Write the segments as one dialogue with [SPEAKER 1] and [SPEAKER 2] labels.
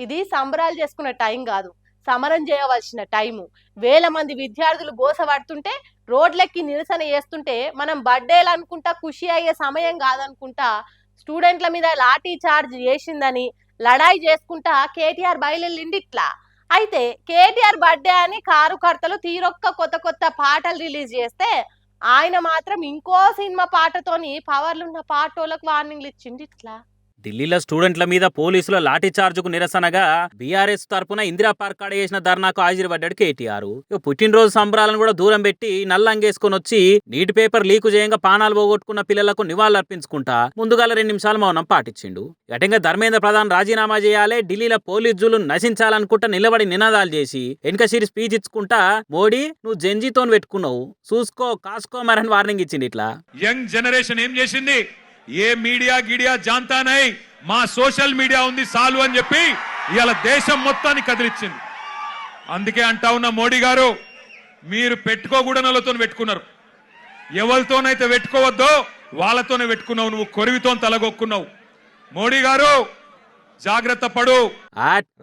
[SPEAKER 1] ఇది సంబరాలు చేసుకునే టైం కాదు, సమరం చేయవలసిన టైము. వేల మంది విద్యార్థులు గోసపడుతుంటే, రోడ్లెక్కి నిరసన చేస్తుంటే మనం బర్త్డేలు అనుకుంటా ఖుషి అయ్యే సమయం కాదనుకుంటా స్టూడెంట్ల మీద లాఠీ చార్జ్ చేసిందని లడాయి చేసుకుంటా కేటీఆర్ బయలుదేరింది ఇట్లా. అయితే కేటీఆర్ బర్త్డే అని కారుకర్తలు తీరొక్క కొత్త కొత్త పాటలు రిలీజ్ చేస్తే ఆయన మాత్రం ఇంకో సినిమా పాటతోని పవర్లున్న పాటోళ్ళకు వార్నింగ్లు ఇచ్చింది ఇట్లా.
[SPEAKER 2] ఢిల్లీలో స్టూడెంట్ల మీద పోలీసుల లాఠీ చార్జుకు నిరసనగా బీఆర్ఎస్ తరపున ఇందిరా పార్క్ కాడ చేసిన ధర్నాకు హాజరుపడ్డాడు కేటీఆర్. పుట్టినరోజు సంబరాలను కూడా దూరం పెట్టి నల్లంగేసుకొని వచ్చి నీటి పేపర్ లీకు చేయంగా పానాలు పోగొట్టుకున్న పిల్లలకు నివాళులర్పించుకుంటా ముందుగాల 2 నిమిషాలు మౌనం పాటించిండు. గటంగా ధర్మేంద్ర ప్రధాన్ రాజీనామా చేయాలి, ఢిల్లీలో పోలీసులు నశించాలనుకుంటా నిలబడి నినాదాలు చేసి వెనకసిరి స్పీచ్ ఇచ్చుకుంటా మోడీ నువ్వు జంజీతో పెట్టుకున్నావు చూసుకో కాసుకో మరని వార్నింగ్ ఇచ్చింది. ఇట్లా
[SPEAKER 3] యంగ్ జనరేషన్ ఏం చేసింది, ఏ మీడియా గిడియా జాంతా నై, మా సోషల్ మీడియా ఉంది సాలు అని చెప్పి ఇవాళ దేశం మొత్తాన్ని కదిలిచ్చింది. అందుకే అంటా ఉన్న మోడీ గారు, మీరు పెట్టుకోకూడనలతో పెట్టుకున్నారు, ఎవరితోనైతే పెట్టుకోవద్దో వాళ్ళతోనే పెట్టుకున్నావు, నువ్వు కొరివితో తలగొక్కున్నావు. మోడీ గారు జాగ్రత్త పడు.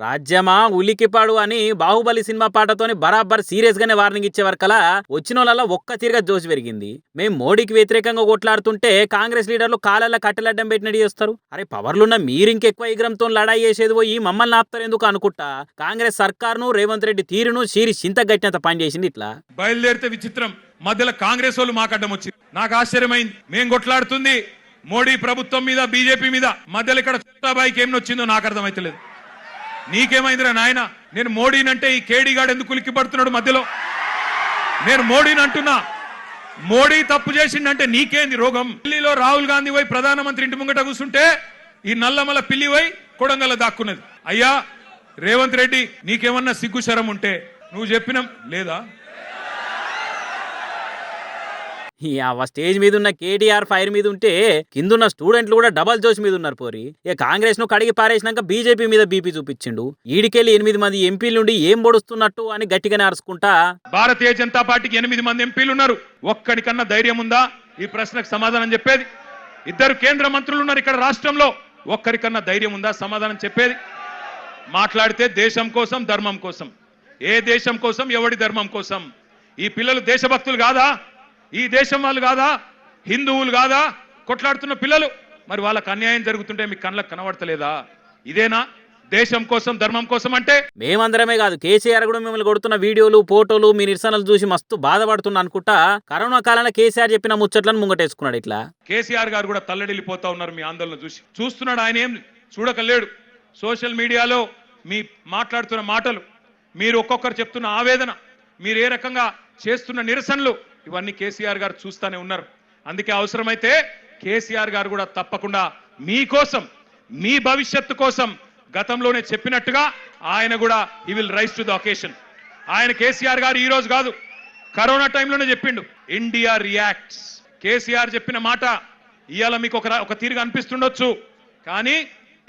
[SPEAKER 2] రాజ్యమా ఉలికిపాడు అని బాహుబలి సినిమా పాటతోని బరాబర్ సీరియస్ గానే వార్నింగ్ ఇచ్చే వరకలా వచ్చిన వాళ్ళ ఒక్క తీరుగా జోష్ పెరిగింది. మేము మోడీకి వ్యతిరేకంగా కొట్లాడుతుంటే కాంగ్రెస్ లీడర్లు కాళ్ళ కట్టెలడ్డం పెట్టినట్టు చేస్తారు. అరే పవర్లున్న మీరు ఇంకెక్కువ ఇగ్రంతో లడాయి చేసేది పోయి మమ్మల్ని ఆపుతారు ఎందుకు అనుకుంటా కాంగ్రెస్ సర్కార్ను రేవంత్ రెడ్డి తీరును సీరి చింత గట్టినంత పని చేసింది. ఇట్లా
[SPEAKER 3] బయలుదేరితే విచిత్రం, మధ్యలో కాంగ్రెస్ వాళ్ళు మాకడ్డం వచ్చింది. నాకు ఆశ్చర్యమైంది, మేం కొట్లాడుతుంది మోడీ ప్రభుత్వం మీద బీజేపీ మీద, మధ్యలో ఇక్కడ చుట్టాబాయికి ఏం వచ్చిందో నాకు అర్థమైతలేదు. నీకేమైందిరా నాయన, నేను మోడీనంటే ఈ కేడీగాడు ఎందుకు ఉలిక్కి పడుతున్నాడు మధ్యలో? నేను మోడీని అంటున్నా, మోడీ తప్పు చేసిండంటే నీకేంది రోగం? ఢిల్లీలో రాహుల్ గాంధీ పోయి ప్రధానమంత్రి ఇంటి ముంగట కూర్చుంటే ఈ నల్లమల పిల్లి పోయి కొడంగల్ దాక్కున్నది. అయ్యా రేవంత్ రెడ్డి, నీకేమన్నా సిగ్గు శరం ఉంటే నువ్వు చెప్పినాం లేదా?
[SPEAKER 2] స్టేజ్ మీద ఉన్న కేటీఆర్ ఫైర్ మీద ఉంటే కిందున్న స్టూడెంట్లు కూడా డబల్ జోష్ మీద ఉన్నారు. పోరి కాంగ్రెస్ ను కడిగి పారేసినాక బీజేపీ మీద బీపీ చూపించిండు. ఈడికెళ్ళి 8 మంది ఎంపీల నుండి ఏం పొడుస్తున్నట్టు అని గట్టిగానే అరుచుకుంటా
[SPEAKER 3] భారతీయ జనతా పార్టీకి 8 మంది ఎంపీలు ఉన్నారు, ఒక్కడికన్నా ధైర్యం ఉందా ఈ ప్రశ్నకు సమాధానం చెప్పేది? 2 కేంద్ర మంత్రులు ఉన్నారు ఇక్కడ రాష్ట్రంలో, ఒక్కరికన్నా ధైర్యం ఉందా సమాధానం చెప్పేది? మాట్లాడితే దేశం కోసం ధర్మం కోసం, ఏ దేశం కోసం ఎవడి ధర్మం కోసం? ఈ పిల్లలు దేశభక్తులు కాదా? ఈ దేశం వాళ్ళు కాదా? హిందువులు కాదా కొట్లాడుతున్న పిల్లలు? మరి వాళ్ళకు అన్యాయం జరుగుతుంటే మీకు కళ్ళకు కనబడతలేదా? ఇదేనా దేశం కోసం ధర్మం కోసం అంటే?
[SPEAKER 2] మేమందరమే కాదు, కేసీఆర్ కూడా మిమ్మల్ని కొడుతున్న వీడియోలు ఫోటోలు మీ నిరసనలు చూసి మస్తు బాధపడుతున్నా అనుకుంటా కరోనా కాలంలో కేసీఆర్ చెప్పిన ముచ్చట్లను ముంగటేసుకున్నాడు. ఇట్లా
[SPEAKER 3] కేసీఆర్ గారు కూడా తల్లడిల్లిపోతా ఉన్నారు మీ ఆందోళన చూసి. చూస్తున్నాడు, ఆయన ఏం చూడకలేడు. సోషల్ మీడియాలో మీ మాట్లాడుతున్న మాటలు, మీరు ఒక్కొక్కరు చెప్తున్న ఆవేదన, మీరు ఏ రకంగా చేస్తున్న నిరసనలు, ఇవన్నీ కేసీఆర్ గారు చూస్తూనే ఉన్నారు. అందుకే అవసరమైతే కేసీఆర్ గారు కూడా తప్పకుండా మీకోసం, మీ భవిష్యత్తు కోసం గతంలోనే చెప్పినట్టుగా ఆయన కూడా he will rise to the occasion. ఆయన కేసీఆర్ గారు ఈ రోజు కాదు, కరోనా టైంలోనే చెప్పిండు, ఇండియా రియాక్ట్స్. కేసీఆర్ చెప్పిన మాట ఇవాళ మీకు ఒక తీరుగా అనిపిస్తుండొచ్చు, కానీ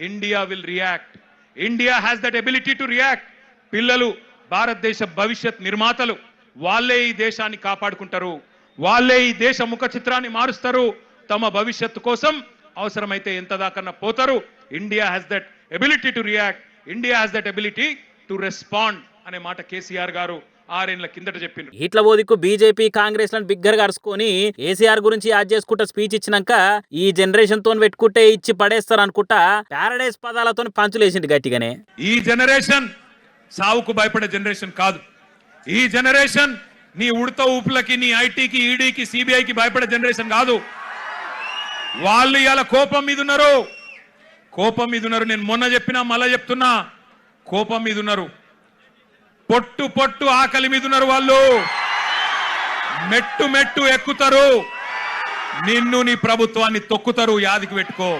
[SPEAKER 3] India will react. India has that ability to react. పిల్లలు భారతదేశ భవిష్యత్ నిర్మాతలు, వాళ్ళే ఈ దేశాన్ని కాపాడుకుంటారు, వాళ్ళే ఈ దేశ ముఖ చిత్రాన్ని మారుస్తారు. తమ భవిష్యత్తు కోసం అవసరమైతే ఎంత దాకన్నా పోతారు. India has that ability to react, India has that ability to respond అనే మాట కేసీఆర్ గారు 6 ఏళ్ల కిందట చెప్పిండ్రు.
[SPEAKER 2] ఇట్లా బోదికు బీజేపీ కాంగ్రెస్ లను బిగ్గర్ అరుచుకొని కేసీఆర్ గురించి యాద్ చేసుకుంటా స్పీచ్ ఇచ్చినాక ఈ జనరేషన్ తో పెట్టుకుంటే ఇచ్చి పడేస్తారు అనుకుంటా పారడైస్ పదాలతో పంచులేసింది గట్టిగానే.
[SPEAKER 3] ఈ జనరేషన్ సావుకు భయపడే జనరేషన్ కాదు. ఈ జనరేషన్ నీ ఉడత ఊపులకి, నీ ఐటీకి, ఈడీకి, సిబిఐకి భయపడే జనరేషన్ కాదు. వాళ్ళు ఇలా కోపం మీద ఉన్నారు, కోపం మీద ఉన్నారు. నేను మొన్న చెప్పినా మళ్ళా చెప్తున్నా, కోపం మీద ఉన్నారు, పొట్టు పొట్టు ఆకలి మీద ఉన్నారు. వాళ్ళు మెట్టు మెట్టు ఎక్కుతారు, నిన్ను నీ ప్రభుత్వాన్ని తొక్కుతారు. యాదికి పెట్టుకో,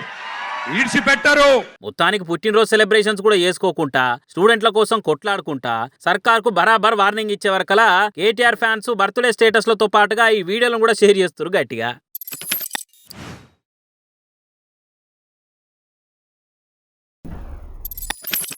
[SPEAKER 3] ఈడ్చిపెట్టారు.
[SPEAKER 2] మొత్తానికి పుట్టినరోజు సెలబ్రేషన్స్ కూడా చేసుకోకుండా స్టూడెంట్ల కోసం కొట్లాడుకుంటా సర్కార్ కు బరాబర్ వార్నింగ్ ఇచ్చే వరకలా కేటీఆర్ ఫ్యాన్స్ బర్త్డే స్టేటస్ లతో పాటుగా ఈ వీడియోలను కూడా షేర్ చేస్తారు గట్టిగా.